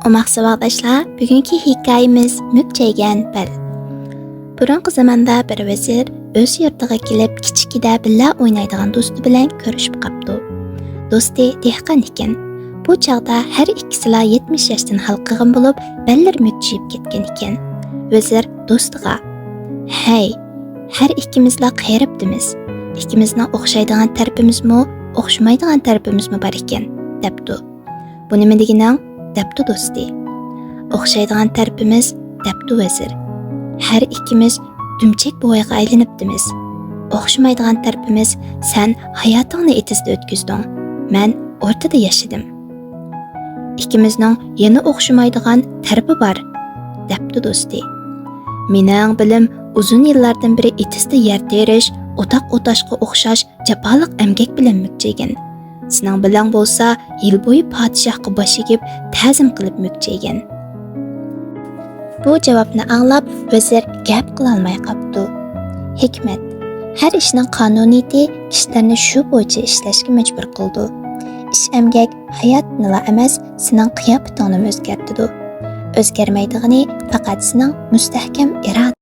Umaqsi vaqdaşlar, bugünkü hikayemiz Mükçeygen Bel. Burunqi zamanda bir vezir öz yurtiga kelib kichikida billa o'ynaydigan do'sti bilan ko'rishib qapti. Do'sti dehqon ekan. Bu chaqda har ikkisila 70 yoshdan halqigan bo'lib, ballar mükchiyib ketgan ekan. Vezir do'stiga: "Hey, har ikkimizla qayribdimiz. Ikkimizning o'xshaydigan tarafimizmi, o'xshamaydigan tarafimizmi bor ekan?" debdi. "Bu nima deganing?" debdi do'sti. "O'xshaydigan tarafimiz," debdi vezir. "Har ikkimiz dumchak bo'yiga aylanibdimiz. O'xshamaydigan tarafimiz, sen hayotingni etizda o'tkazding, men o'rtada yashadim. Ikkimizning yana o'xshamaydigan tarafi bor," debdi do'sti. "Mening bilim uzun yillardan beri etizda yer terish, o'taq o'tashga o'xshash jafoliq emgak bilan mükchaygan. Sening bilan bo'lsa, yil bo'yi podshohga bosh egib, ta'zim qilib mükchaygan." Bu javobni anglab, vezir gap qilolmay qopti. Hikmat: har ishning qonuniyati kishilarni shu bo'yicha ishlashga majbur qildi. Ish emgak hayotni emas, sening qiyofatingni o'zgartirdi. O'zgarmaydigani faqat sening mustahkam iroda